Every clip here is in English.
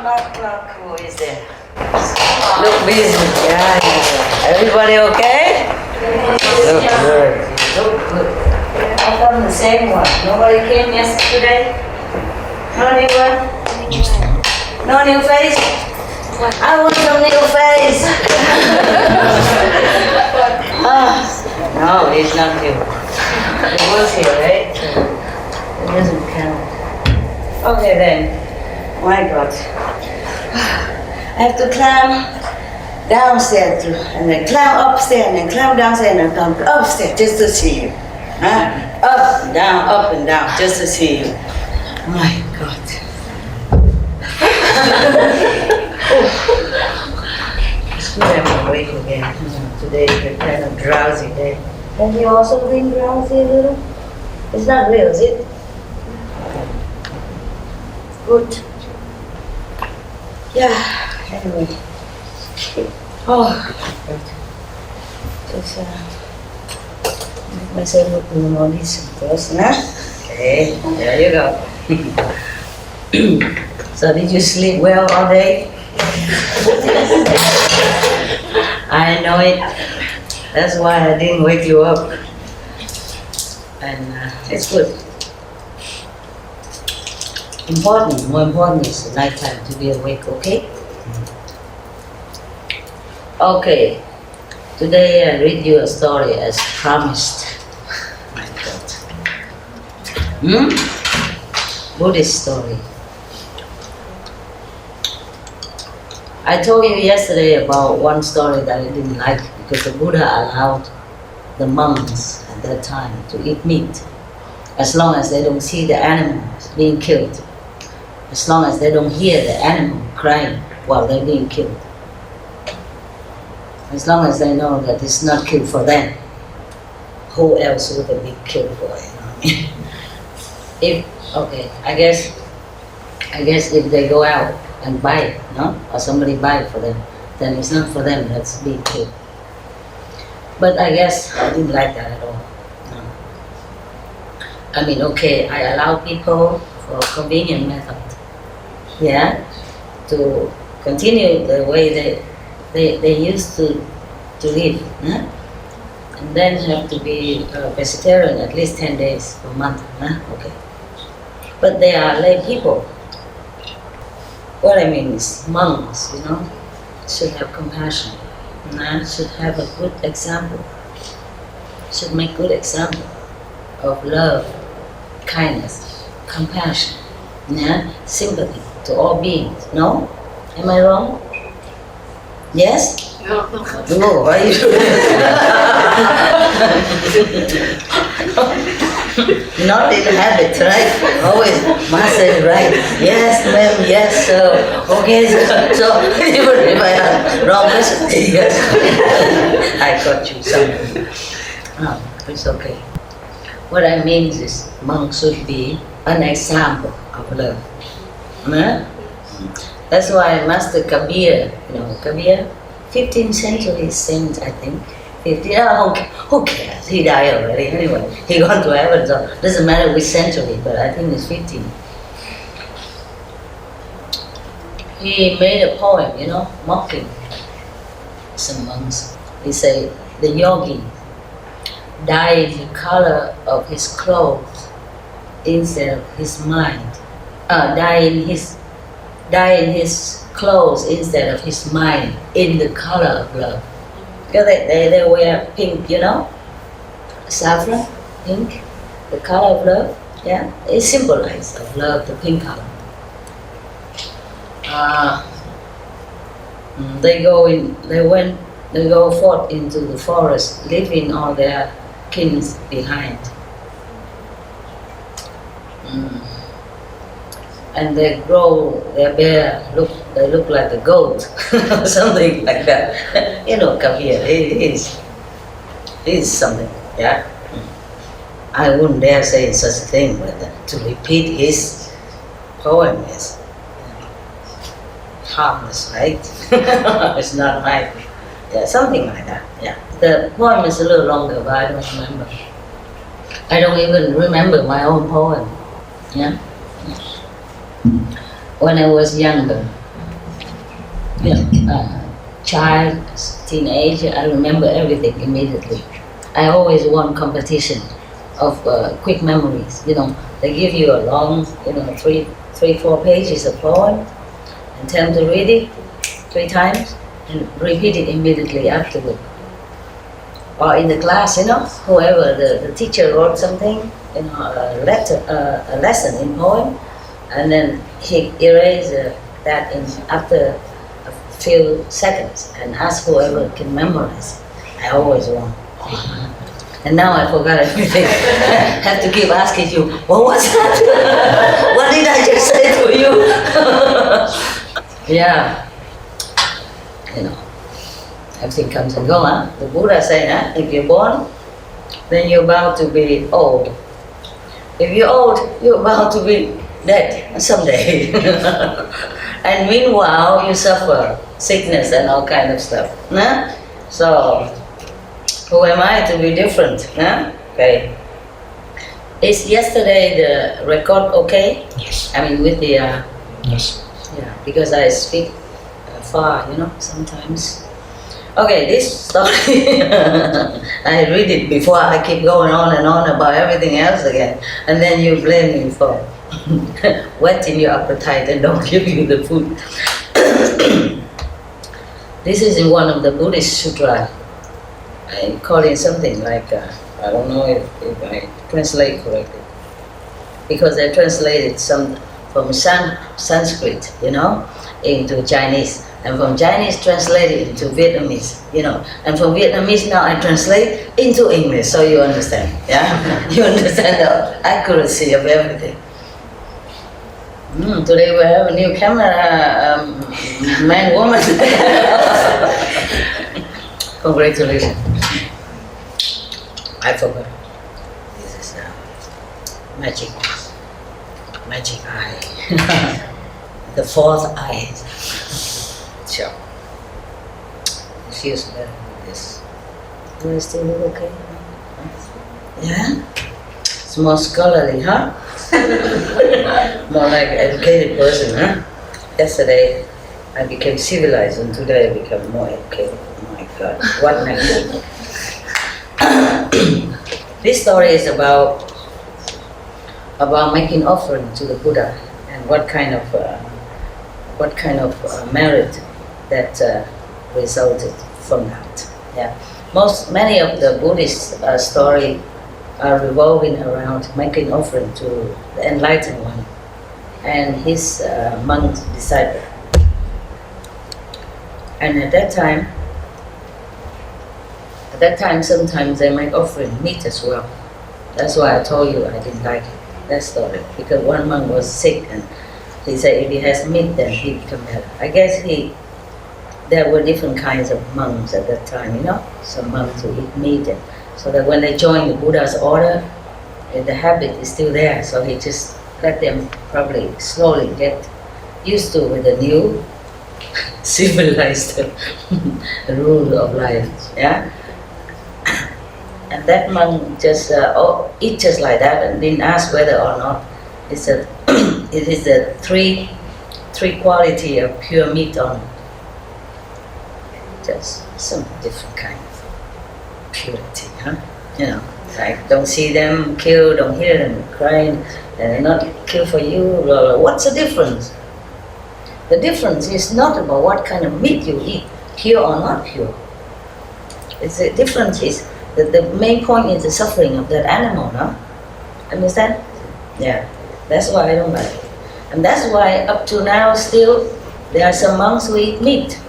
Who is there? Look busy. Yeah. Everybody okay? Look good. Look good. How come the same one? Nobody came yesterday? No new one? No new face? I want some new face. No, he's not here. He was here, right? It doesn't count. Okay then. My God. I have to climb downstairs too, and then climb upstairs, and then climb downstairs, and then come upstairs just to see you. Huh? Up and down, just to see you. My God. It's good I'm awake again. Today is a kind of drowsy day. Have you also been drowsy a little? It's not real, is it? Good. Yeah, anyway. Oh, just make myself look more decent first, huh? Okay, there you go. So did you sleep well all day? I know it. That's why I didn't wake you up. And it's good. More important is the night time to be awake, okay? Okay. Today I read you a story as promised. My God. Buddhist story. I told you yesterday about one story that I didn't like because the Buddha allowed the monks at that time to eat meat as long as they don't see the animals being killed, as long as they don't hear the animal crying while they're being killed, as long as they know that it's not killed for them. Who else would it be killed for? You know? I guess if they go out and buy it, no? Or somebody buy it for them, then it's not for them that's being killed. But I guess I didn't like that at all. No. I mean, okay, I allow people for convenient method, yeah, to continue the way they used to live, huh? And then have to be vegetarian at least 10 days per month, huh? Okay. But they are lay people. What I mean is monks, you know, should have compassion, should have a good example, should make good example of love, kindness, compassion, sympathy to all beings. No? Am I wrong? Yes? No. No, why you not in habit, right? Always must say right. Yes, ma'am, yes, sir. Okay, so even if I have wrong person, yes. I got you something. No, it's okay. What I mean is monks should be an example of love. That's why Master Kabir, Kabir, 15th century saint, I think. 15, who cares? He died already anyway. He gone to heaven, so doesn't matter which century, but I think it's 15. He made a poem, mocking some monks. He said, the yogi dyed the color of his clothes instead of his mind. Dyeing his clothes instead of his mind in the color of love. Because they wear pink, saffron, pink, the color of love, yeah. It symbolizes of love, the pink color. They go forth into the forest, leaving all their kins behind. And they look like a goat, something like that. Kabir, he's something, yeah. I wouldn't dare say such a thing, but to repeat his poem is harmless, right? It's not right. Yeah, something like that, yeah. The poem is a little longer, but I don't remember. I don't even remember my own poem, yeah. When I was younger, child, teenage, I remember everything immediately. I always won competition of quick memories. They give you a long, 3-4 pages of poem and tell them to read it 3 times and repeat it immediately afterward. Or in the class, whoever, the teacher wrote something, a lesson in poem, and then he erased that after a few seconds and asked whoever can memorize it. I always won. And now I forgot everything. I have to keep asking you, what was that? What did I just say to you? Yeah. Everything comes and goes. Huh? The Buddha said, if you're born, then you're bound to be old. If you're old, you're bound to be dead someday. And meanwhile, you suffer sickness and all kind of stuff. Huh? So, who am I to be different? Huh? Okay. Is yesterday the record okay? Yes. I mean, with the... Yes. Yeah, because I speak far, sometimes. Okay, this story, I read it before, I keep going on and on about everything else again. And then you blame me for whetting your appetite and don't give you the food. This is in one of the Buddhist sutra. I call it something like, I don't know if I translate correctly. Because I translated some from Sanskrit, into Chinese. And from Chinese translated into Vietnamese, And from Vietnamese now I translate into English, so you understand, yeah? You understand the accuracy of everything. Today we have a new camera, man, woman. Congratulations. I forgot. This is magic eye. The 4th eye. Sure. It feels better with this. Do I still look okay? Yeah? It's more scholarly, huh? More like an educated person, huh? Yesterday I became civilized and today I become more educated. Oh my God, what next? This story is about making offering to the Buddha and what kind of merit that resulted from that. Yeah, many of the Buddhist story are revolving around making offering to the enlightened one and his monk disciple. And at that time, sometimes they make offering meat as well. That's why I told you I didn't like that story, because one monk was sick and he said if he has meat, then he become better. I guess there were different kinds of monks at that time, Some monks who eat meat, and so that when they join the Buddha's order, the habit is still there. So he just let them probably slowly get used to with the new civilized rule of life. Yeah. And that monk just eat just like that and didn't ask whether or not it is the three quality of pure meat or not. Just some different kind of purity, huh? Like don't see them kill, don't hear them crying, and they're not kill for you, blah, blah. What's the difference? The difference is not about what kind of meat you eat, pure or not pure. The difference is that the main point is the suffering of that animal, no? Understand? Yeah. That's why I don't like it. And that's why up to now still there are some monks who eat meat,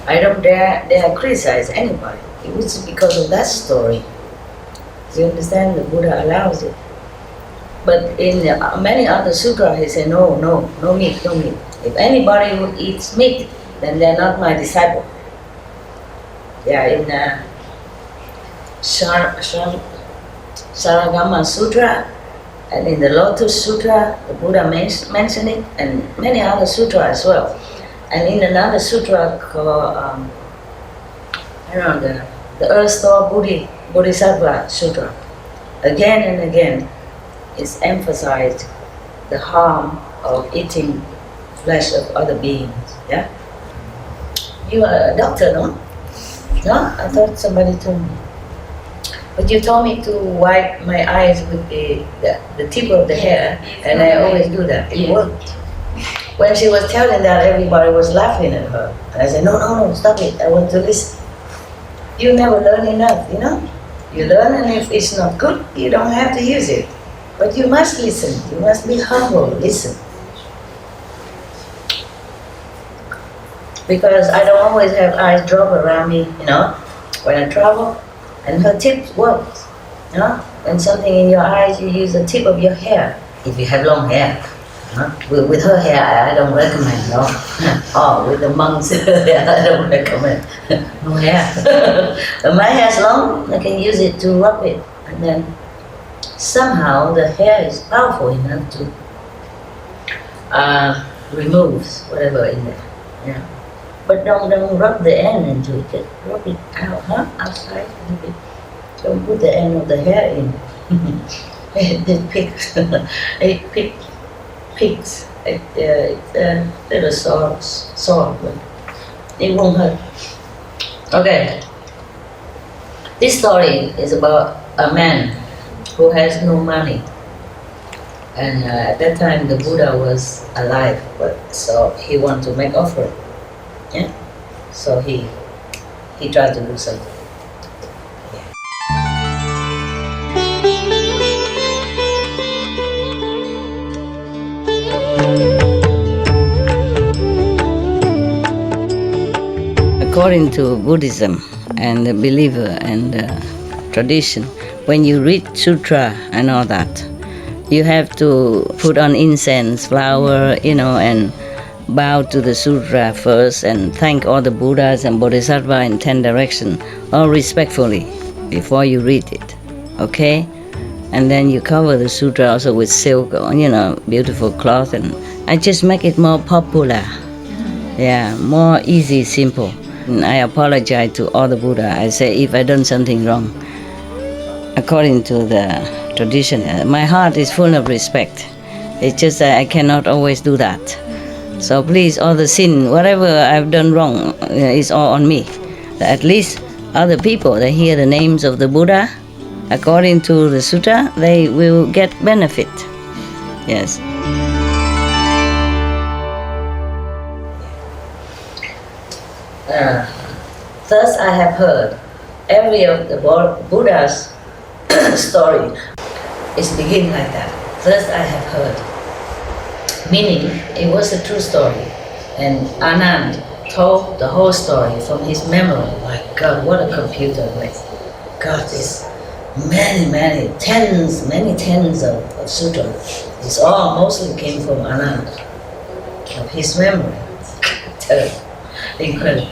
I don't dare criticize anybody. It was because of that story. You understand? The Buddha allows it. But in many other sutras he said, no meat, no meat. If anybody who eats meat, then they're not my disciple. Yeah, in Saragama Sutra and in the Lotus Sutra, the Buddha mentioned it, and many other sutras as well. And in another sutra called the Earth Store Bodhisattva Sutra, again and again it's emphasized the harm of eating flesh of other beings. Yeah. You are a doctor, no? No, I thought somebody told me. But you told me to wipe my eyes with the tip of the hair, and I always do that. It worked. When she was telling that, everybody was laughing at her. And I said, no, stop it. I want to listen. You never learn enough, you know? You learn, and if it's not good, you don't have to use it. But you must listen. You must be humble. Listen. Because I don't always have eyes drop around me, you know, when I travel. And her tip works, you know. When something in your eyes, you use the tip of your hair. If you have long hair. With her hair, I don't recommend, no. Oh, with the monks' hair, I don't recommend. No hair. But my hair is long, I can use it to rub it. And then somehow the hair is powerful enough to remove whatever in there. Yeah. But don't rub the end into it, just rub it out, outside a little bit. Don't put the end of the hair in. It picks. It picks. It's a little sore, but it won't hurt. Okay. This story is about a man who has no money. And at that time the Buddha was alive, so he wanted to make offering. Yeah? So he tried to do something. According to Buddhism and the believer and tradition, when you read sutra and all that, you have to put on incense, flower, you know, and bow to the sutra first and thank all the Buddhas and Bodhisattva in 10 directions, all respectfully, before you read it, okay? And then you cover the sutra also with silk, you know, beautiful cloth, and I just make it more popular, yeah, more easy, simple. And I apologize to all the Buddha. I say if I done something wrong, according to the tradition, my heart is full of respect. It's just that I cannot always do that. So please, all the sin, whatever I've done wrong, is all on me. At least other people, they hear the names of the Buddha, according to the sutta, they will get benefit. Yes. Thus I have heard every of the Buddha's story is begin like that. Thus I have heard. Meaning, it was a true story. And Anand told the whole story from his memory. My God, what a computer with God, this many tens of sutras. This all mostly came from Anand, of his memory. Incredible.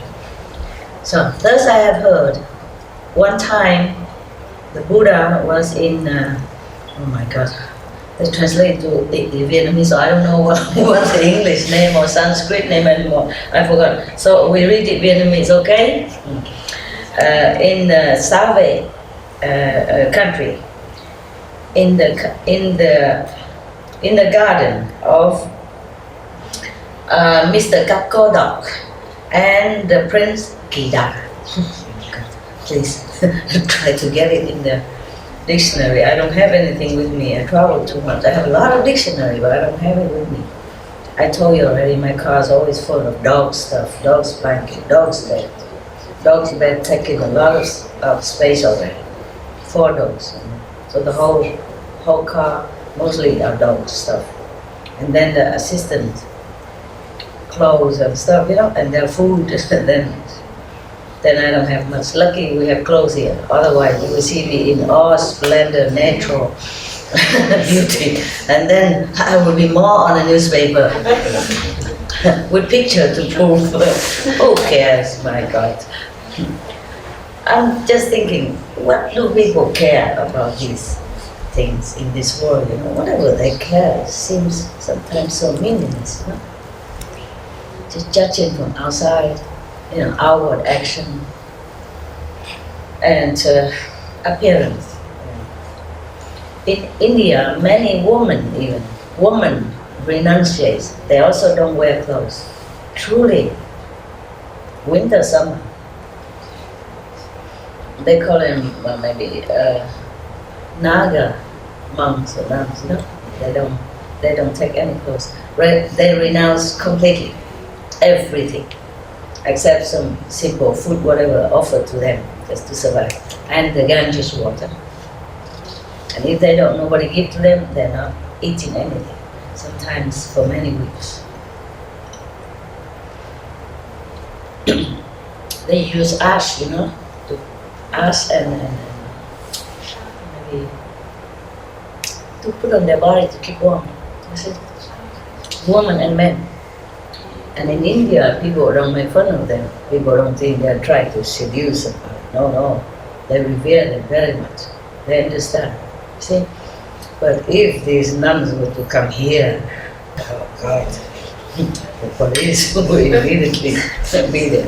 So, thus I have heard. One time, the Buddha was in, oh my God, they translate to Vietnamese, so I don't know what's the English name or Sanskrit name anymore. I forgot. So we read it Vietnamese, okay? In the Save country, in the garden of Mr. Kapkodok and the Prince Kida. Please try to get it in the dictionary. I don't have anything with me. I travel too much. I have a lot of dictionary, but I don't have it with me. I told you already, my car is always full of dog stuff, dog's blanket, dog's bed. Dog's bed taking a lot of space already. 4 dogs. So the whole car, mostly are dog stuff. And then the assistant clothes and stuff, you know, and their food, then I don't have much. Lucky we have clothes here. Otherwise, you will see me in all splendor, natural beauty. And then I will be more on a newspaper with picture to prove. Who cares, my God? I'm just thinking, what do people care about these things in this world? You know, whatever they care seems sometimes so meaningless. You know? Just judging from outside. You know, outward action and appearance. In India, many women renunciate. They also don't wear clothes. Truly, winter, summer. They call them maybe Naga monks or nuns. No, they don't take any clothes. They renounce completely everything, except some simple food, whatever offered to them just to survive, and the Ganges water. And if they don't, nobody give to them, they're not eating anything. Sometimes for many weeks. They use ash, to ash and maybe to put on their body to keep warm. That's it. Women and men. And in India, people don't make fun of them. People don't think they're trying to seduce them. No. They revere them very much. They understand. See? But if these nuns were to come here, oh God, the police will immediately be there.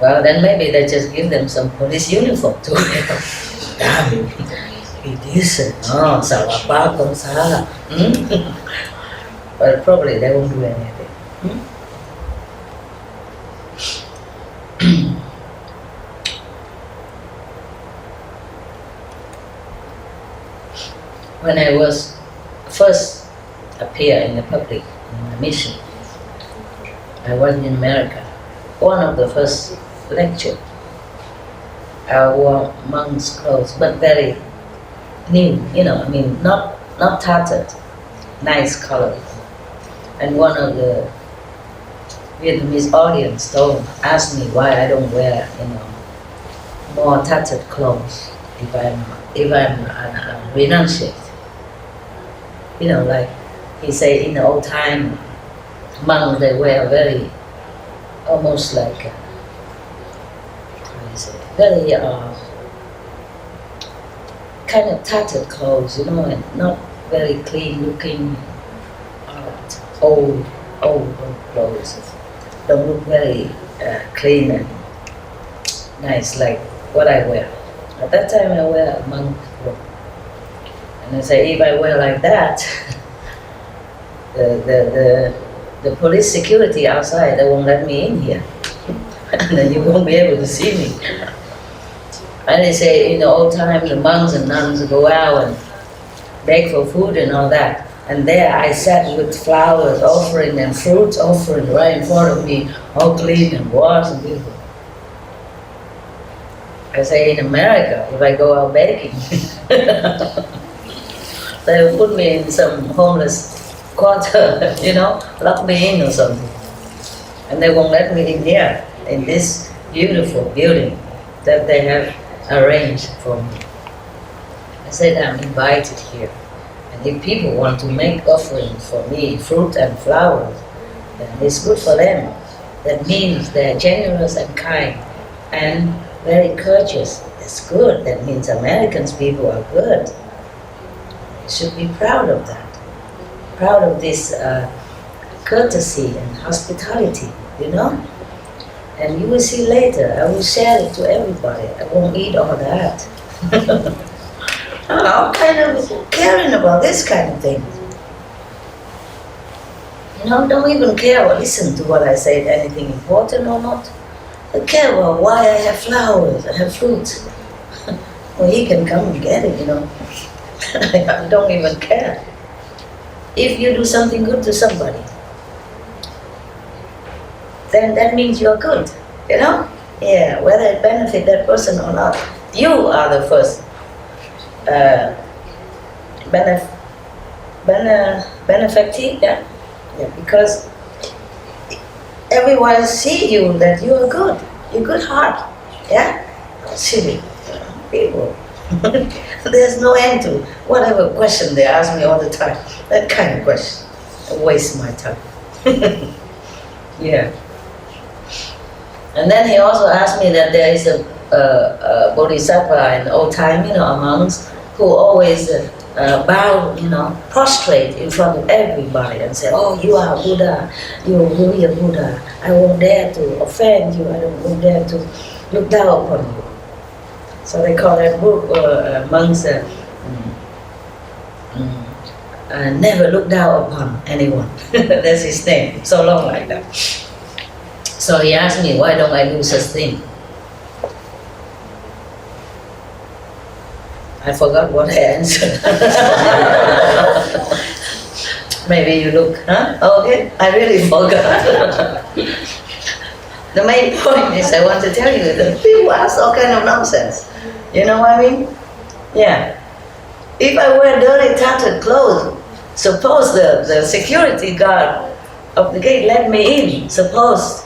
Well, then maybe they just give them some police uniform to wear. Damn, be decent. No, salapa con sala. But probably they won't do anything. When I was first appear in the public in my mission, I was in America. One of the first lecture, I wore monk's clothes, but very new, not tattered, nice color. And one of the Vietnamese audience asked me why I don't wear, more tattered clothes if I'm renunciate. Like he say in the old time, monks they wear very, almost like, very kind of tattered clothes, and not very clean looking, old clothes. Don't look very clean and nice like what I wear. At that time I wear a monk robe. And I say, if I wear like that, the police security outside, they won't let me in here. And then you won't be able to see me. And they say, in the old time, the monks and nuns go out and beg for food and all that. And there I sat with flowers offering and fruits offering right in front of me, all clean and washed and beautiful. I say, in America, if I go out begging, they will put me in some homeless quarter, lock me in or something. And they won't let me in here, in this beautiful building that they have arranged for me. I said, I'm invited here. And if people want to make offerings for me, fruit and flowers, then it's good for them. That means they're generous and kind and very courteous. It's good. That means Americans people are good. You should be proud of that. Proud of this courtesy and hospitality, And you will see later, I will share it to everybody. I won't eat all that. I'm kind of caring about this kind of thing. Don't even care or listen to what I say, anything important or not. I care about why I have flowers, I have fruits. Well, he can come and get it, I don't even care. If you do something good to somebody, then that means you're good, Yeah, whether it benefits that person or not. You are the first benefactor, yeah, because everyone see you that you are good, you're good heart, yeah. Silly people. There's no end to whatever question they ask me all the time. That kind of question, I waste my time. Yeah. And then he also asked me that there is a bodhisattva in old time, monks who always bow, prostrate in front of everybody and say, oh, you are Buddha, you are really a Buddha. I won't dare to offend you, I won't dare to look down upon you. So they call that book, monks, never look down upon anyone. That's his name, so long like that. So he asked me, why don't I do such thing? I forgot what I answered. Maybe you look, huh? Okay, I really forgot. The main point is I want to tell you that people ask all kind of nonsense. You know what I mean? Yeah. If I wear dirty, tattered clothes, suppose the security guard of the gate let me in, suppose,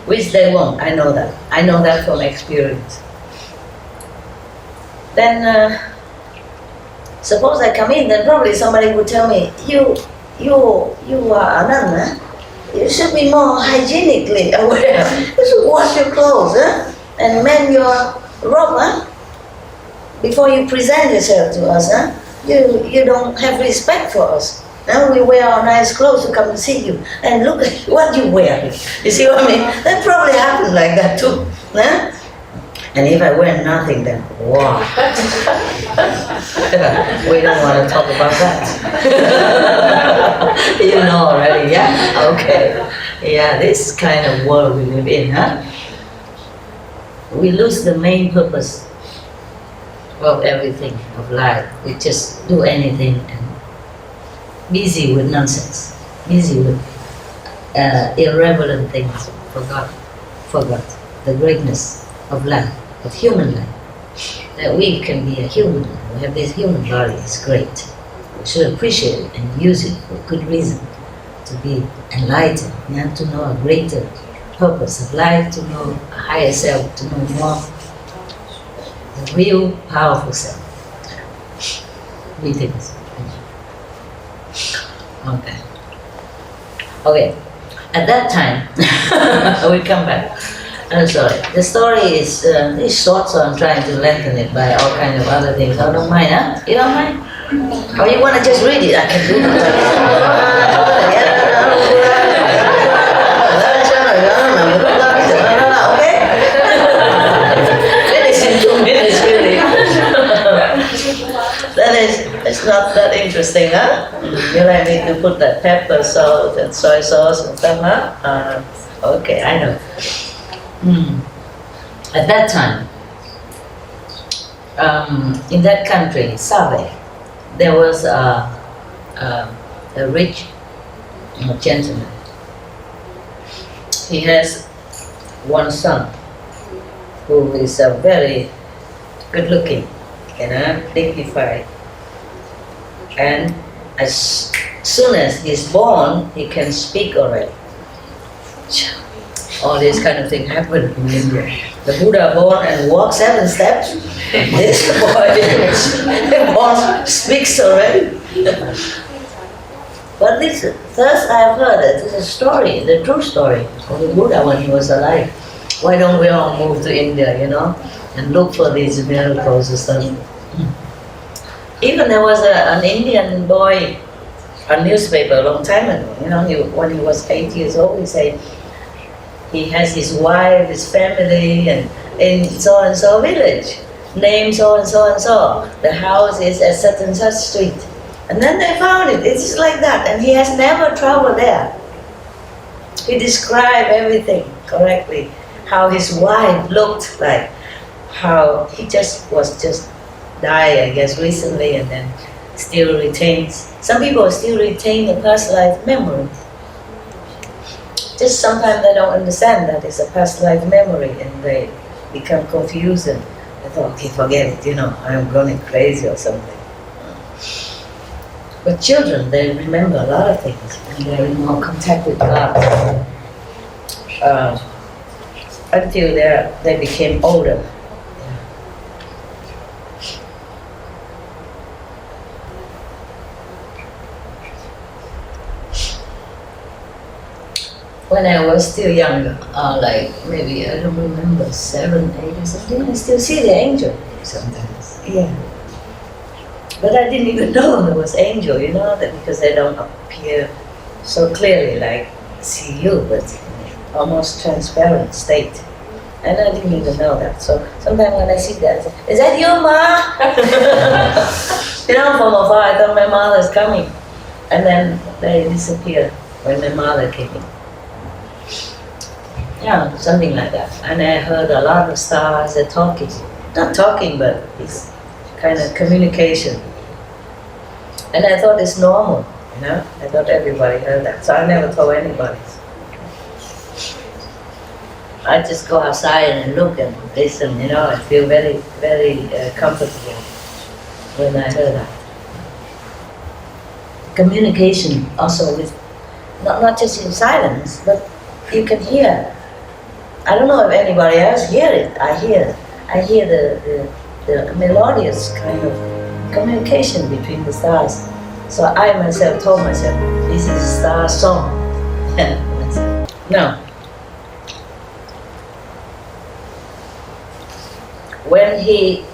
which they won't, I know that. I know that from experience. Then, suppose I come in, then probably somebody would tell me, you are a nun, huh? You should be more hygienically aware. You should wash your clothes, huh? And mend your robe, huh? Before you present yourself to us, huh? You don't have respect for us. Now we wear our nice clothes to come and see you, and look at what you wear. You see what I mean? That probably happened like that too, huh? And if I wear nothing, then wow. We don't want to talk about that. You know already, yeah? Okay. Yeah, this kind of world we live in, huh? We lose the main purpose of everything, of life. We just do anything and busy with nonsense, busy with irrelevant things, forgot the greatness of life, of human life. That we can be a human, we have this human body, it's great. We should appreciate it and use it for good reason, to be enlightened, yeah? To know a greater purpose of life, to know a higher self, to know more the real powerful self. Greetings. Okay. At that time, we come back. I'm sorry. The story is short, so I'm trying to lengthen it by all kinds of other things. I don't mind, huh? You don't mind? Or you want to just read it? I can do Okay? Finish in 2 minutes, really. It's not that interesting, huh? You like me to put that pepper, salt, and soy sauce and stuff, huh? Okay, I know. At that time, in that country, Save, there was a rich gentleman. He has one son who is very good looking, dignified. And as soon as he's born, he can speak already. All these kind of things happen in India. The Buddha born and walks 7 steps. This boy born speaks already. But this, first I have heard that this is a story, the true story of the Buddha when he was alive. Why don't we all move to India, and look for these miracles and stuff? Even there was an Indian boy, a newspaper a long time ago, when he was 8 years old, he said he has his wife, his family, and in so-and-so village, name so-and-so and so. The house is at such and such street. And then they found it, it's just like that, and he has never traveled there. He described everything correctly, how his wife looked like, how he was just died, I guess, recently, and then still retains. Some people still retain the past life memory. Just sometimes they don't understand that it's a past life memory, and they become confused and they thought, okay, forget it, I'm going crazy or something. But children, they remember a lot of things, and they're in more contact with God until they became older. When I was still younger, like maybe, I don't remember, 7, 8 or something, I still see the angel sometimes. Yeah. But I didn't even know there was angel, that because they don't appear so clearly like see you, but almost transparent state. And I didn't even know that. So sometimes when I see that, I say, is that you, Ma? You know, from afar I thought my mother's coming. And then they disappeared when my mother came in. Yeah, something like that. And I heard a lot of stars talking. Not talking, but it's kind of communication. And I thought it's normal, you know. I thought everybody heard that. So I never told anybody. I just go outside and look and listen, you know. I feel very, very comfortable when I heard that. Communication also with, not just in silence, but you can hear. I don't know if anybody else hear it. I hear the melodious kind of communication between the stars. So I myself told myself, this is a star song. Now, when he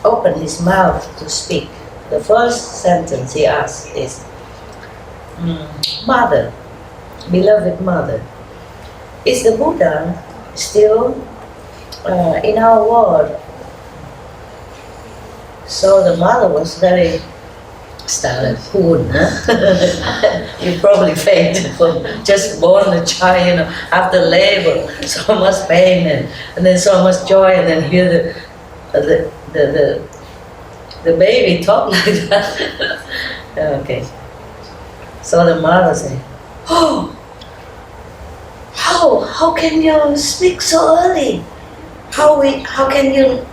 opened his mouth to speak, the first sentence he asked is, Mother, beloved Mother, is the Buddha still in our world? So the mother was very startled. You probably fainted from just born a child, you know, after labor, so much pain and then so much joy, and then hear the baby talk like that. Okay. So the mother said, "Oh, how can you speak so early? How can you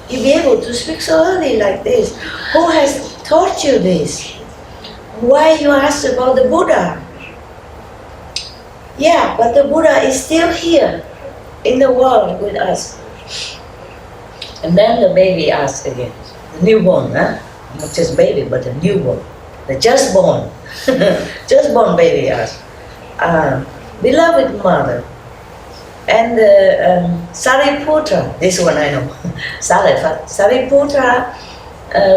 be able to speak so early like this? Who has taught you this? Why you ask about the Buddha?" Yeah, but the Buddha is still here in the world with us. And then the baby asked again, the newborn, not just baby, but the newborn, the just born, just born baby asked, beloved mother, and Sariputra, this one I know, Sariputra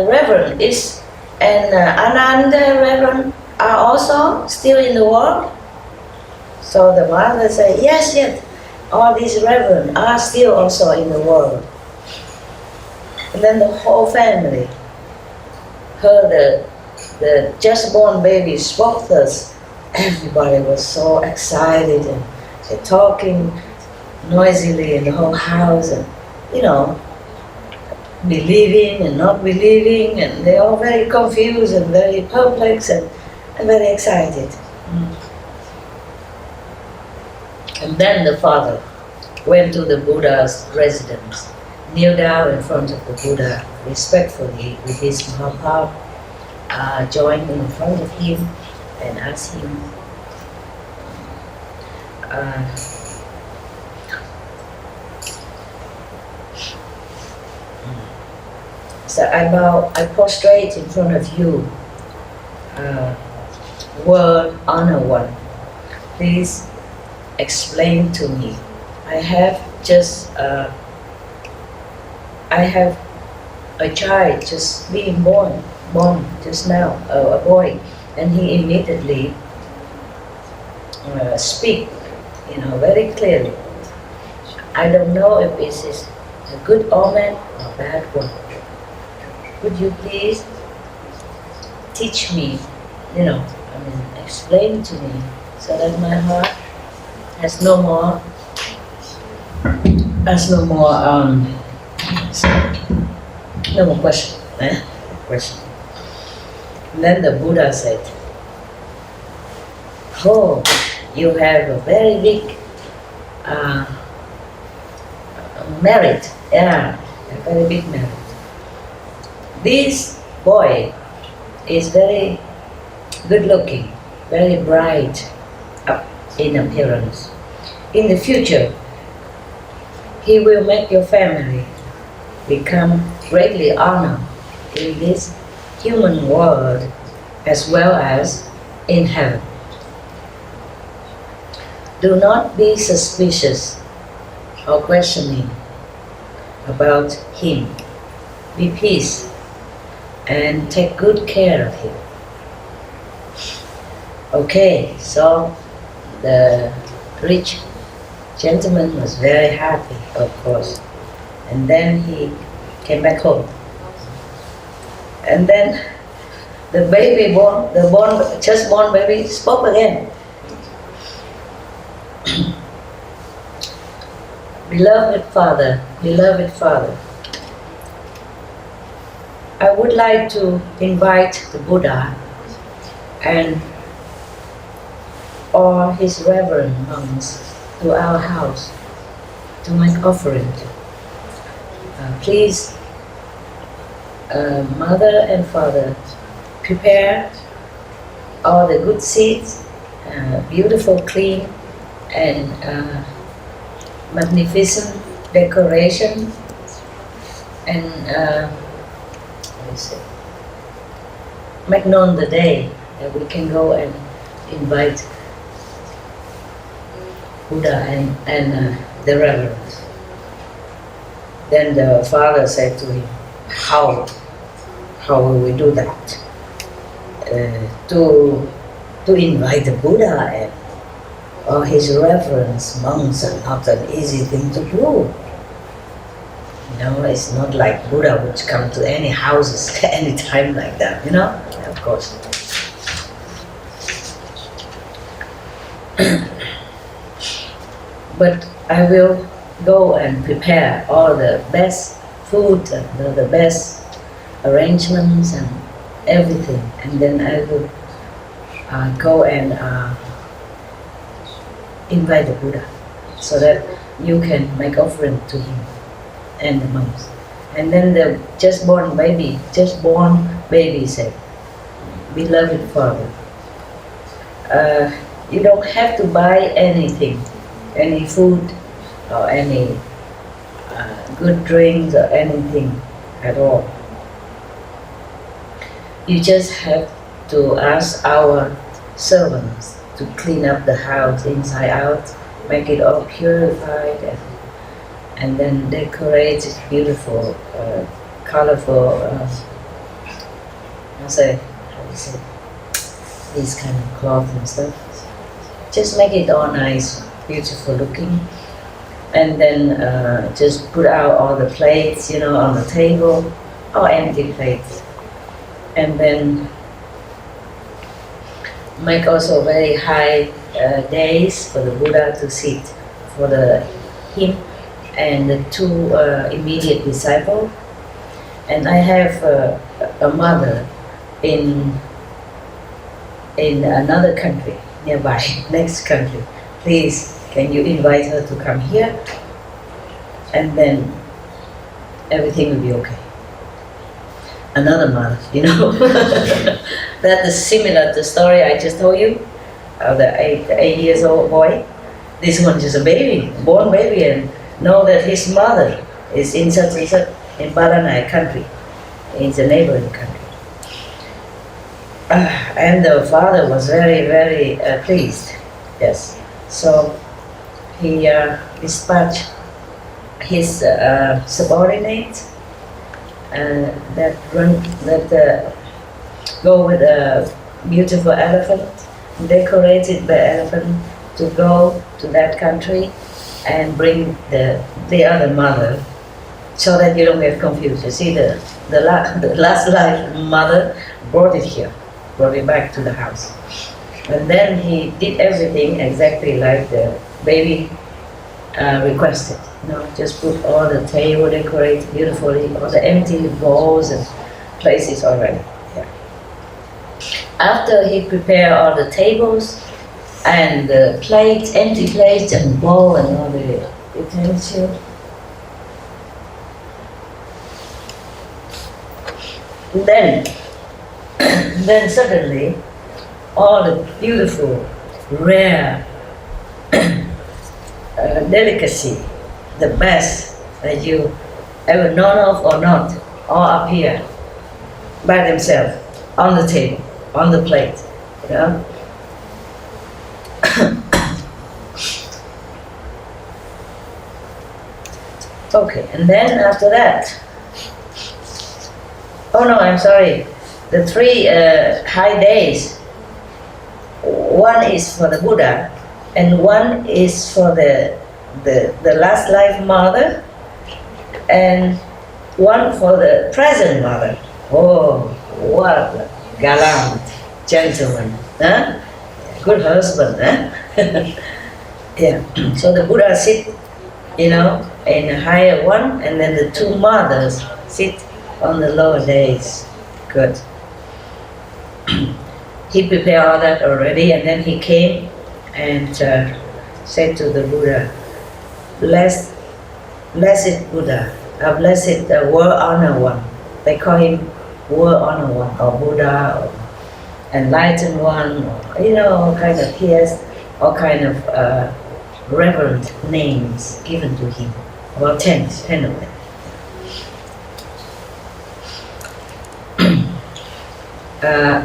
Reverend is, and Ananda Reverend are also still in the world? So the mother said, yes, all these Reverend are still also in the world. And then the whole family heard the just born baby spoke to us. Everybody was so excited and they're talking noisily in the whole house, and you know, believing and not believing, and they're all very confused and very perplexed and very excited. And then the father went to the Buddha's residence, kneeled down in front of the Buddha respectfully with his Mahaprabhu, joined in front of him and asked him, so I prostrate in front of you, world honor one. Please explain to me. I have a child just being born just now, a boy, and he immediately speak, very clearly. I don't know if this is a good omen or bad one. Would you please teach me, explain to me, so that my heart has no more question. And then the Buddha said, "Oh, you have a very big merit. Yeah, a very big merit. This boy is very good looking, very bright in appearance. In the future, he will make your family become greatly honored in this human world as well as in heaven. Do not be suspicious or questioning about him. Be peace and take good care of him." Okay, so the rich gentleman was very happy, of course, and then he came back home. And then The baby born, just born baby spoke again. Beloved Father, I would like to invite the Buddha and all his reverend monks to our house to make offering. Please, Mother and Father, prepare all the good seeds, beautiful, clean, and magnificent decoration, and make known the day that we can go and invite Buddha and the reverends. Then the father said to him, how will we do that? To invite the Buddha and all his reverends, monks, are not an easy thing to do. You know, it's not like Buddha would come to any houses any time like that, you know? Of course. But I will go and prepare all the best food and the best arrangements and everything, and then I will go and invite the Buddha so that you can make offering to him and the monks. And then the just born baby said, Beloved Father, you don't have to buy anything, any food or any good drinks or anything at all. You just have to ask our servants to clean up the house inside out, make it all purified, and then decorate it beautiful, colorful, these kind of cloth and stuff. Just make it all nice, beautiful looking, and then just put out all the plates, you know, on the table, or empty plates, and then make also very high days for the Buddha to sit, for him and the two immediate disciples. And I have a mother in another country nearby, next country. Please, can you invite her to come here? And then everything will be okay. Another mother, you know. That is similar to the story I just told you of the 8 years old boy. This one is a baby, born baby, and know that his mother is in such and such in Paranai country, in the neighboring country. And the father was very, very pleased. Yes. So he dispatched his subordinates that go with a beautiful elephant, decorated the elephant to go to that country and bring the other mother, so that you don't get confused. You see, the last life mother brought it here, brought it back to the house. And then he did everything exactly like the baby requested. You know, just put all the table decorated beautifully, all the empty bowls and places already. Yeah. After he prepared all the tables and the plates, empty plates and bowl and all the utensils, then suddenly all the beautiful, rare delicacy, the best that you ever known of or not, all appear by themselves on the table, on the plate, you know. Okay, and then after that, oh no, I'm sorry, the three high days, one is for the Buddha, and one is for the last life mother, and one for the present mother. Oh, what gallant gentleman, huh? Good husband, huh? Yeah. So the Buddha sit, in a higher one, and then the two mothers sit on the lower days. Good. He prepared all that already, and then he came and said to the Buddha, blessed Buddha, blessed World Honor One. They call him World Honor One, or Buddha, or Enlightened One, or, all kind of, he has all kind of reverent names given to him, about 10 of them.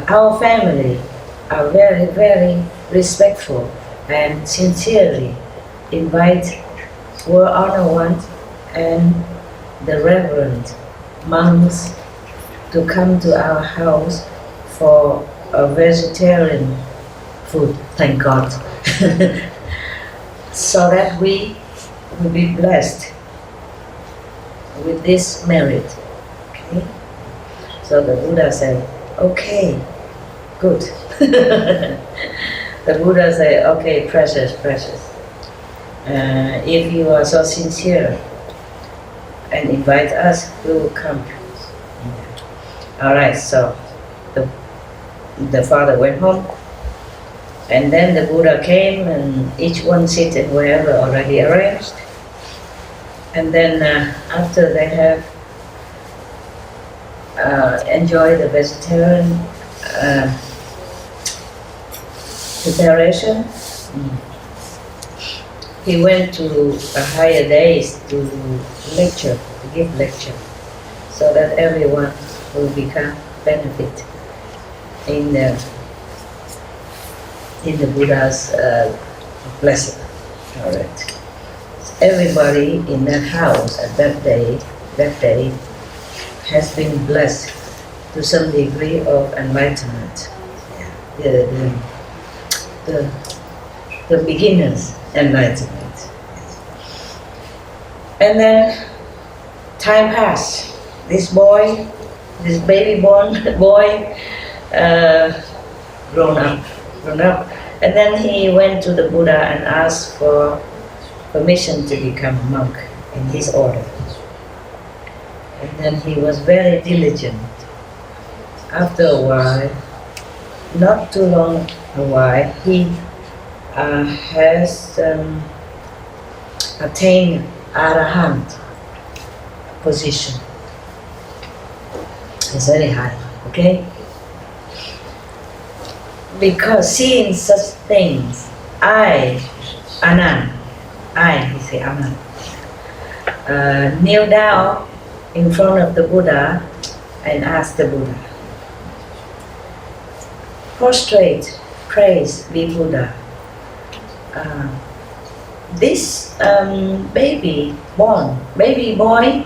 Our family are very, very respectful and sincerely invite World Honor One and the reverend monks to come to our house for a vegetarian food, thank God, so that we will be blessed with this merit. Okay? So the Buddha said, okay, good. The Buddha said, okay, precious. If you are so sincere and invite us, we will come. Alright, so the father went home, and then the Buddha came, and each one seated wherever already arranged. And then after they have enjoyed the vegetarian preparation, he went to higher days to give lecture, so that everyone will become benefit in the Buddha's blessing. All right. Everybody in that house at that day has been blessed to some degree of enlightenment. The beginner's enlightenment. And then time passed. This baby born boy, grown up, and then he went to the Buddha and asked for permission to become a monk in his order. And then he was very diligent. After a while, not too long a while, he has attained Arahant position. It's very high, okay? Because seeing such things, he say Anand, kneel down in front of the Buddha and asked the Buddha, prostrate, praise be Buddha. This baby boy,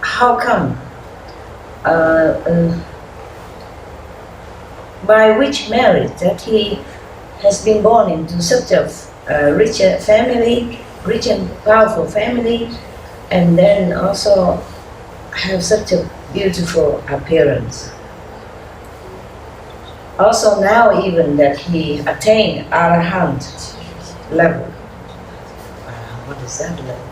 how come? By which merit that he has been born into such a rich family, rich and powerful family, and then also have such a beautiful appearance. Also now even that he attained Arahant level. What is that level?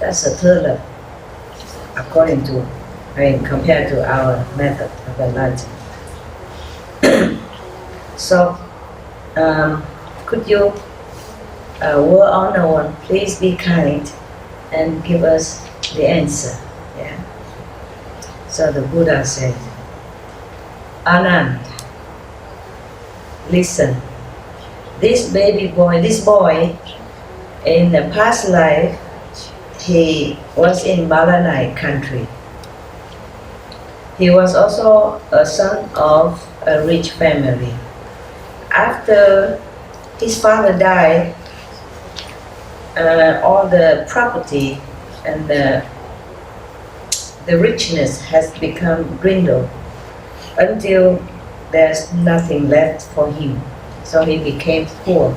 That's the third level, according to, compared to our method of enlightenment. So, could you, World Honor One, please be kind and give us the answer? Yeah. So the Buddha said, Anand, listen. This boy, in the past life, he was in Balanai country. He was also a son of a rich family. After his father died, all the property and the richness has become dwindled until there's nothing left for him. So he became poor.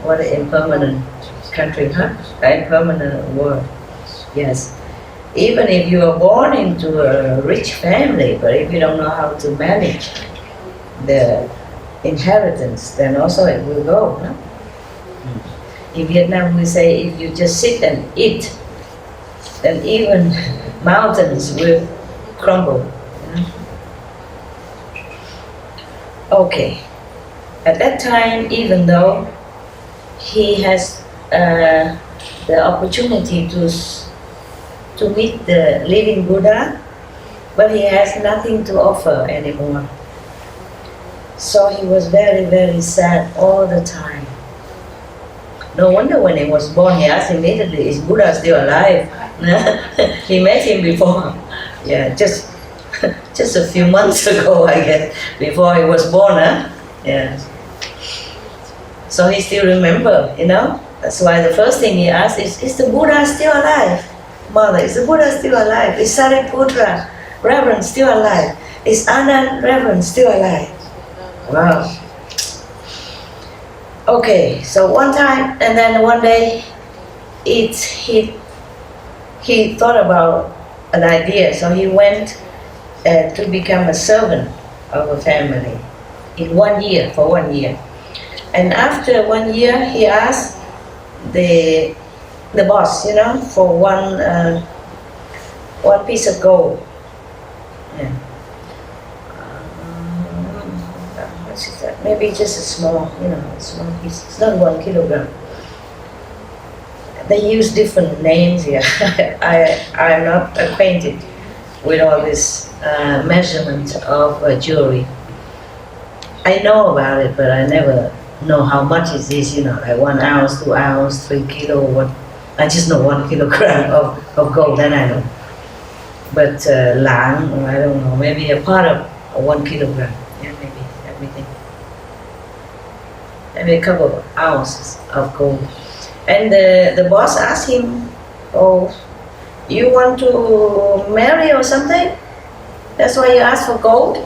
What an impermanent country, huh? An impermanent world. Yes. even if you are born into a rich family, but if you don't know how to manage the inheritance, then also it will go. No? In Vietnam we say if you just sit and eat, then even mountains will crumble. Okay. At that time, even though he has the opportunity to meet the living Buddha, but he has nothing to offer anymore. So he was very, very sad all the time. No wonder when he was born, he asked immediately, is Buddha still alive? He met him before. Yeah, just a few months ago, I guess, before he was born. Yeah. So he still remember, you know. That's why the first thing he asked is the Buddha still alive? Mother, is the Buddha still alive? Is Sariputra, Reverend, still alive? Is Anand, Reverend, still alive? Wow. Okay, so one time, and then one day, he thought about an idea, so he went to become a servant of a family in 1 year, for 1 year. And after 1 year, he asked the boss, you know, for one piece of gold. Yeah. What is that? Maybe just a small, you know, small piece. It's not 1 kilogram. They use different names here. I'm not acquainted with all this measurement of jewelry. I know about it, but I never know how much it is, you know, like 1 ounce, 2 ounce, 3 kilo, what. I just know 1 kilogram of gold, then I know. But lang, I don't know, maybe a part of 1 kilogram, yeah, maybe everything. Maybe a couple of ounces of gold. And the boss asked him, oh, you want to marry or something? That's why you asked for gold?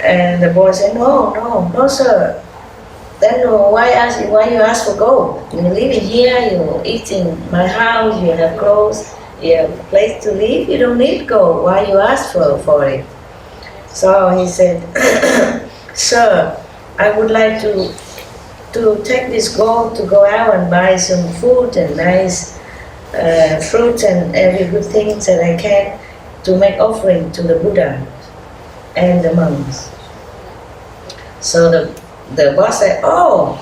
And the boy said, no, sir. Then why you ask for gold? You live in here, you eat in my house, you have clothes, you have a place to live, you don't need gold. Why you ask for it? So he said, sir, I would like to take this gold to go out and buy some food and nice fruits and every good thing that I can to make offering to the Buddha and the monks. So the boss said, oh,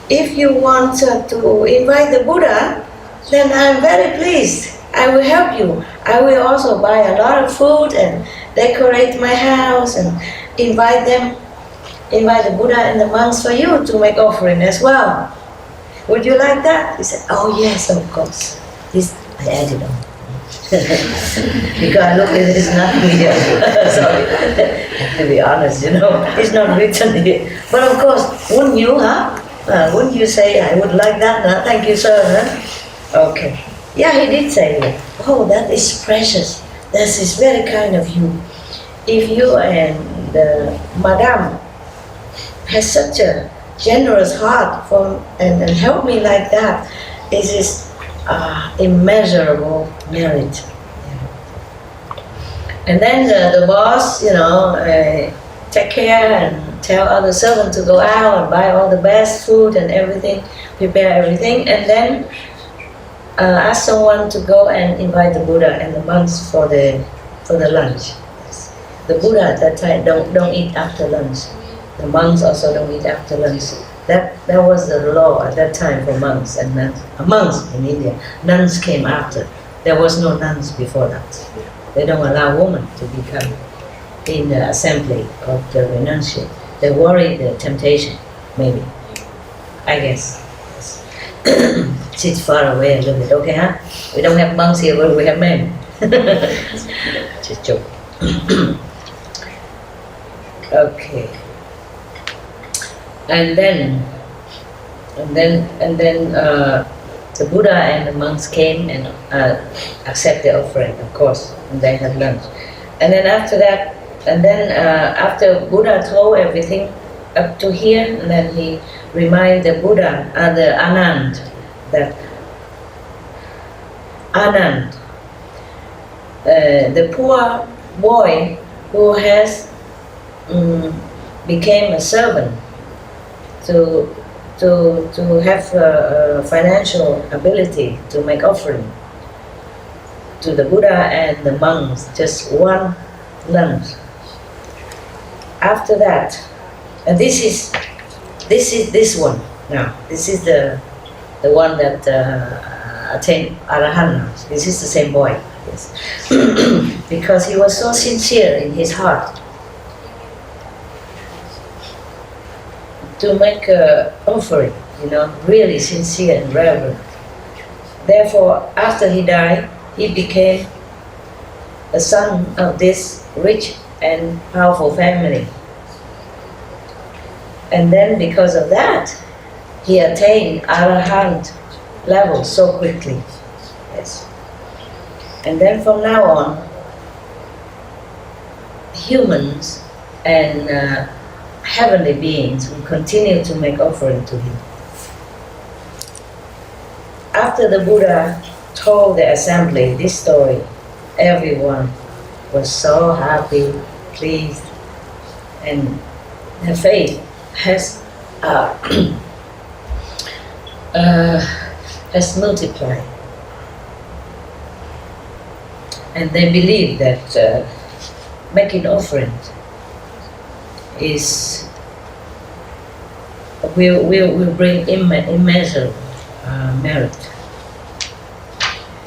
if you want to invite the Buddha, then I'm very pleased. I will help you. I will also buy a lot of food and decorate my house and invite the Buddha and the monks for you to make offering as well. Would you like that? He said, oh yes, of course. This I added on. Because look, it is not here. Sorry, to be honest, you know, it's not written here. But of course, wouldn't you, wouldn't you say, I would like that, huh? Thank you, sir, huh? Okay. Yeah, he did say that. Oh, that is precious. That is very kind of you. If you and Madame has such a generous heart and help me like that, it is immeasurable merit. And then the boss, you know, take care and tell other servants to go out and buy all the best food and everything, prepare everything, and then ask someone to go and invite the Buddha and the monks for the lunch. The Buddha at that time don't eat after lunch. The monks also don't eat after lunch. That was the law at that time for monks and nuns. Monks in India. Nuns came after. There was no nuns before that. They don't allow women to become in the assembly of the renunciate. They worry the temptation, maybe. I guess. Sit far away a little bit, okay, huh? We don't have monks here, but we have men. Just joke. Okay. And then the Buddha and the monks came and accept the offering, of course, and they had lunch. And then after that, after Buddha told everything up to here, and then he reminded the Buddha, the Anand, that Anand, the poor boy who has became a servant to have financial ability to make offering to the Buddha and the monks, just one lunch. After that, and this is this one now. This is the one that attained Arahant. This is the same boy, yes. Because he was so sincere in his heart to make an offering, really sincere and reverent. Therefore, after he died, he became a son of this rich and powerful family. And then because of that, he attained Arahant level so quickly. Yes. And then from now on, humans and heavenly beings will continue to make offering to him. After the Buddha told the assembly this story, everyone was so happy, pleased, and their faith has multiplied. And they believe that making offering will bring immeasurable merit.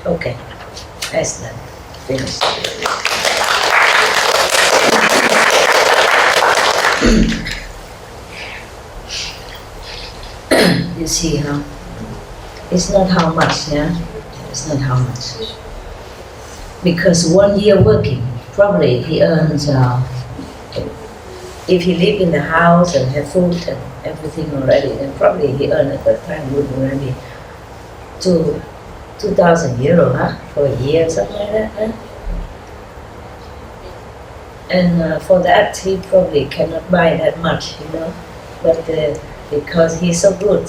Okay, that's done. Finished. You see how it's not how much, yeah? It's not how much. Because 1 year working, probably he earns, if he live in the house and have food and everything already, then probably he earned at that time would already 2,000 euro, for a year, something like that, And for that, he probably cannot buy that much, But because he's so good,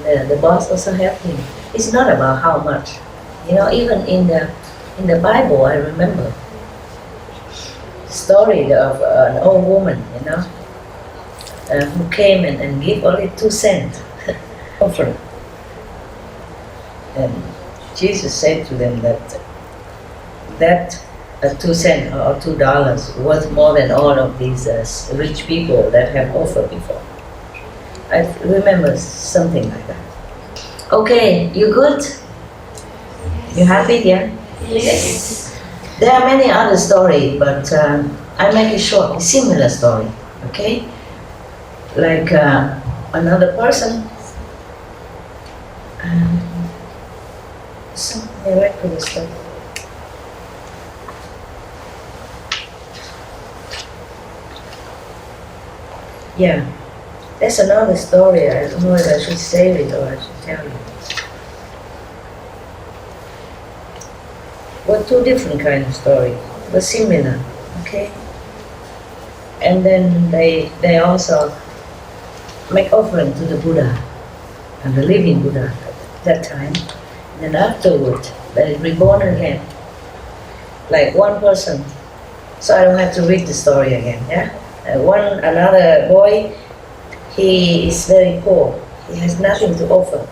the boss also helped him. It's not about how much, Even in the Bible, I remember the story of an old woman, who came and gave only 2 cents offering. And Jesus said to them that 2 cents or $2 was more than all of these rich people that have offered before. I remember something like that. Okay, you good? You happy, yeah? Yes. There are many other stories, but I make it short, a similar story, okay? Like another person, some miraculous stuff. Yeah, that's another story. I don't know if I should say it or I should tell you. Well, 2 different kind of stories, but similar, okay? And then they also make offering to the Buddha and the living Buddha at that time. And then afterward, they reborn again, like one person. So I don't have to read the story again, yeah? Another boy, he is very poor. He has nothing to offer.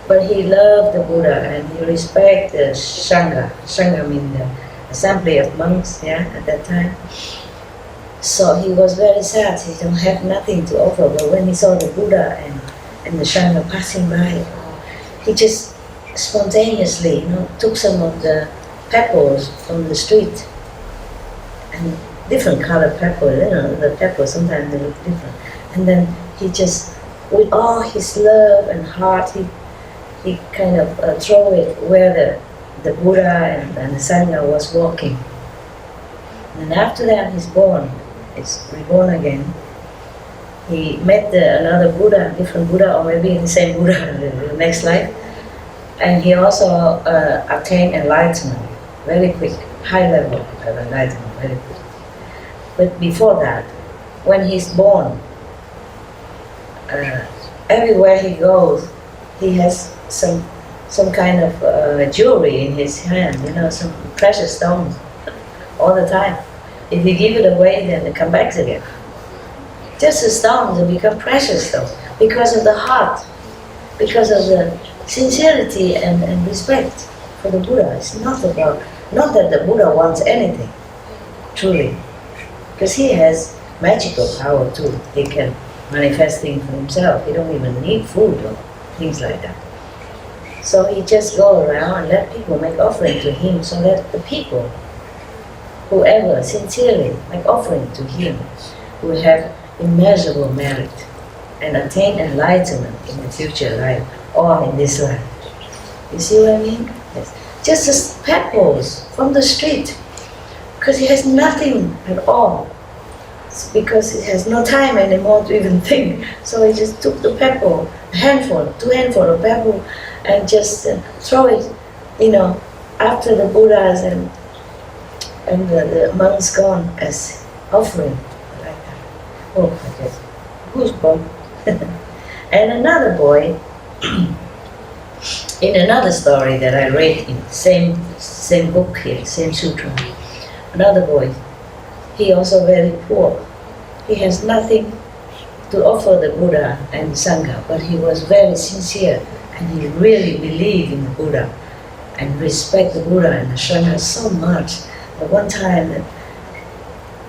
But he loved the Buddha and he respected the Sangha. Sangha means the assembly of monks, at that time. So he was very sad. He don't have nothing to offer. But when he saw the Buddha and the Sangha passing by, he just spontaneously, took some of the pebbles from the street, and different colored pebbles. The pebbles sometimes they look different. And then he just, with all his love and heart, he kind of throw it where the Buddha and the Sangha was walking. And after that, he's reborn again. He met another Buddha, different Buddha, or maybe the same Buddha in the next life. And he also attained enlightenment very quick, high level of enlightenment very quick. But before that, when he's born, everywhere he goes, he has some kind of jewelry in his hand, some precious stones. all the time. If you give it away, then it comes back again. Just the stones will become precious though, because of the heart, because of the sincerity and respect for the Buddha. It's not that the Buddha wants anything, truly, because he has magical power too. He can manifest things for himself. He don't even need food or things like that. So he just go around and let people make offering to him, so that the people, whoever sincerely make offering to him, will have immeasurable merit and attain enlightenment in the future life or in this life. You see what I mean? Yes. Just as pebbles from the street, because he has nothing at all. It's because he has no time anymore to even think. So he just took the pebble, a handful, 2 handfuls of pebble, and just throw it, after the Buddhas and the monks gone as offering. Like that. Oh, I guess. Goosebumps. And another boy, in another story that I read in same book here, same sutra, another boy, he also very poor. He has nothing to offer the Buddha and Sangha, but he was very sincere and he really believed in the Buddha and respect the Buddha and the Sangha so much. But one time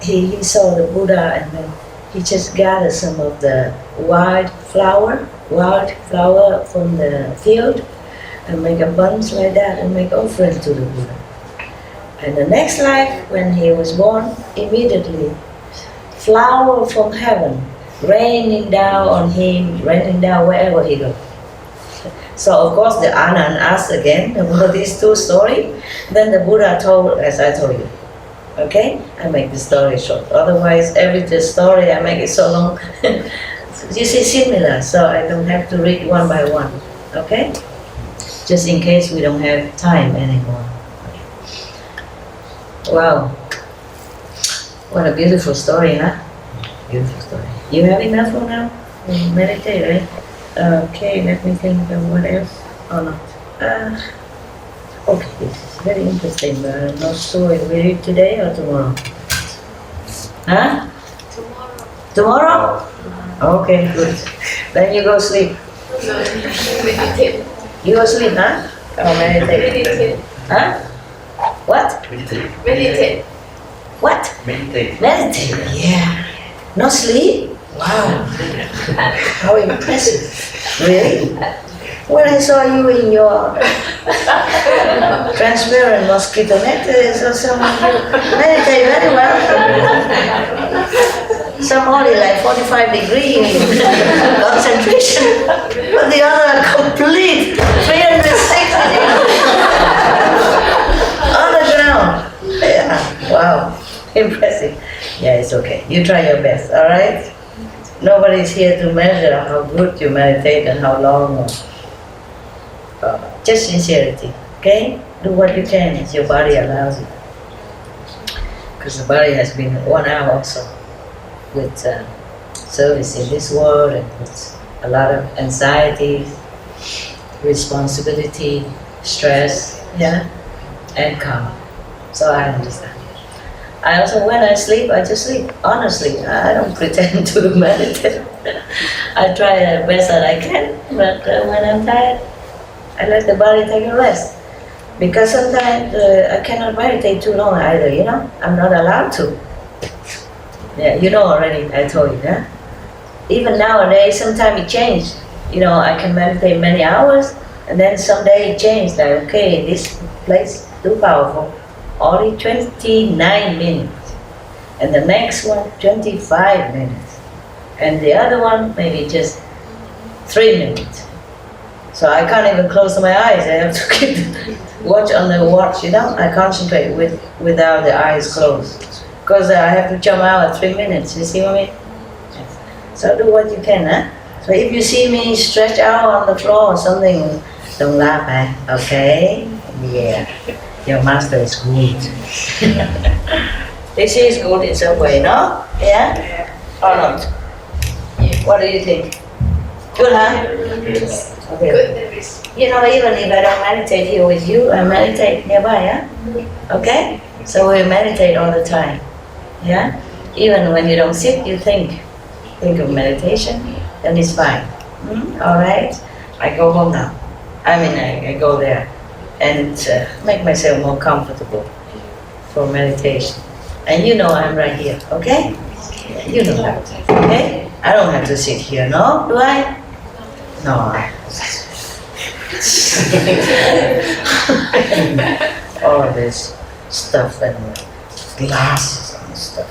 he saw the Buddha and then he just gathered some of the wild flower from the field and make a bunch like that and make offering to the Buddha. And the next life, when he was born, immediately flower from heaven raining down on him, raining down wherever he goes. So of course the Anand asked again about these 2 stories. Then the Buddha told, as I told you. Okay? I make the story short. Otherwise every story I make it so long. You see, similar, so I don't have to read one by one. Okay? Just in case we don't have time anymore. Wow. What a beautiful story, huh? Beautiful story. You have enough for now? Meditate, right? Okay, let me think of what else. Or not. Okay, this is very interesting, but I'm not sure if we read today or tomorrow. Huh? Tomorrow? Okay, good. Then you go sleep. Meditate. You go sleep, huh? Or meditate? Meditate. Huh? What? Meditate. What? Meditate. Meditate, yeah. Not sleep? Wow. How impressive. Really? When I saw you in your transparent mosquito net, I saw someone you meditate very well. Some only like 45 degree concentration, but the other complete 360 degrees on the ground. Yeah, wow, impressive. Yeah, it's okay. You try your best, all right? Nobody's here to measure how good you meditate and how long. Just sincerity, okay? Do what you can as your body allows you. Because the body has been worn out also with service in this world and with a lot of anxiety, responsibility, stress, yeah, and karma. So I understand. I also, when I sleep, I just sleep. Honestly, I don't pretend to meditate. I try the best that I can, but when I'm tired, I let the body take a rest. Because sometimes I cannot meditate too long either, you know? I'm not allowed to. Yeah, you know already, I told you, huh? Even nowadays, sometimes it changes. You know, I can meditate many hours, and then someday it changes, like, okay, this place too powerful. Only 29 minutes. And the next one, 25 minutes. And the other one, maybe just 3 minutes. So I can't even close my eyes. I have to keep watch on the watch, you know. I concentrate without the eyes closed. Because I have to jump out at 3 minutes, you see what I mean? So do what you can, huh? So if you see me stretch out on the floor or something, don't laugh, eh? Okay? Yeah. Your master is good. This is good in some way, no? Yeah? Or not? Yes. What do you think? Good, huh? Yes. Okay. Good. You know, even if I don't meditate here with you, I meditate nearby, huh? Okay? So we meditate all the time. Yeah? Even when you don't sit, you think of meditation, then it's fine. Alright? I go home now. I go there and make myself more comfortable for meditation. And you know I'm right here, okay? You know that, okay? I don't have to sit here, no? Do I? No. All this stuff and glasses and stuff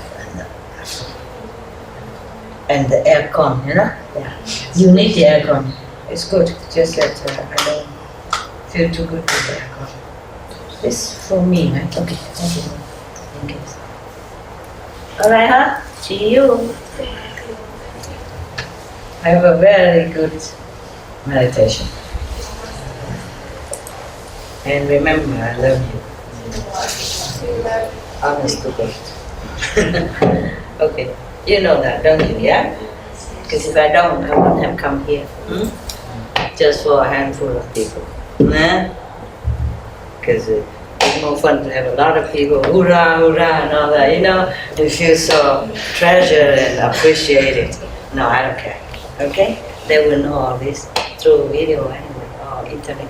and the aircon, you know? Yeah. You need the aircon. It's good. Just that I don't feel too good with the aircon. This for me, right? Okay. Thank you. Thank you. All right, huh? See you. Have a very good meditation. And remember, I love you. Honest to God. Okay. You know that, don't you? Yeah? Because if I don't, I wouldn't have come here. Just for a handful of people. Nah? Because it's more fun to have a lot of people, hoorah, hoorah, and all that, you know? You feel so treasured and appreciated. No, I don't care. Okay? They will know all this through video anyway, or internet.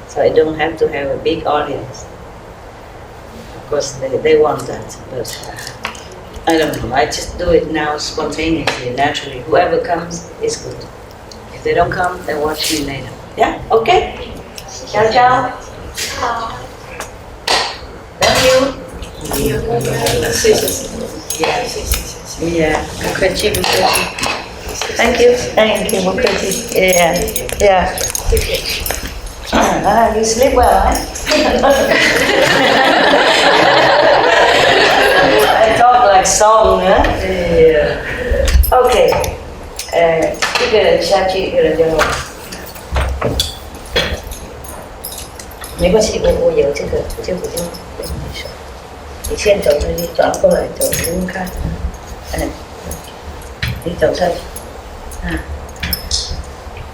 So I don't have to have a big audience. Of course, they want that, but I don't know. I just do it now spontaneously, naturally. Whoever comes is good. If they don't come, then watch me later. Yeah? Okay? Ciao, ciao. Love you. Yeah. Thank you. Thank you. Yeah. You sleep well, huh? I talk like song, huh? Yeah. Okay. Cái là sao chị là cho nếu mà chị bộ giờ chứ chị xem chồng đi chọn cô lại chồng cũng khác đi chồng thôi.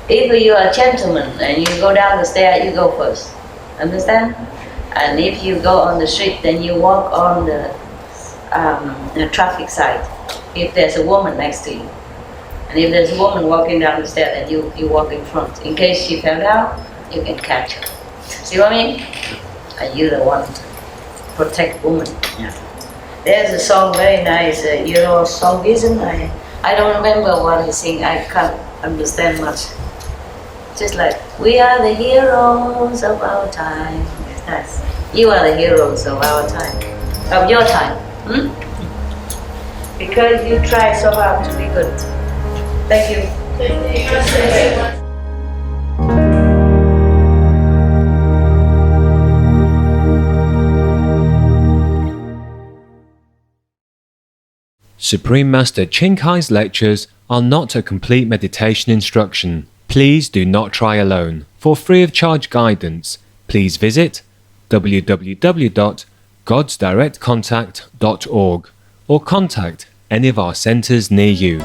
If you are a gentleman and you go down the stair, you go first. Understand? And if you go on the street, then you walk on the traffic side. If there's a woman next to you. And if there's a woman walking down the stair, then you walk in front. In case she fell down, you can catch her. See what I mean? And you're the one to protect women. Yeah. There's a song very nice, Songvism. I don't remember what he sing. I can't understand much. Just like, we are the heroes of our time. Yes. You are the heroes of our time. Of your time. Because you try so hard to be good. Thank you. Supreme Master Ching Kai's lectures are not a complete meditation instruction. Please do not try alone. For free of charge guidance, please visit www.godsdirectcontact.org or contact any of our centers near you.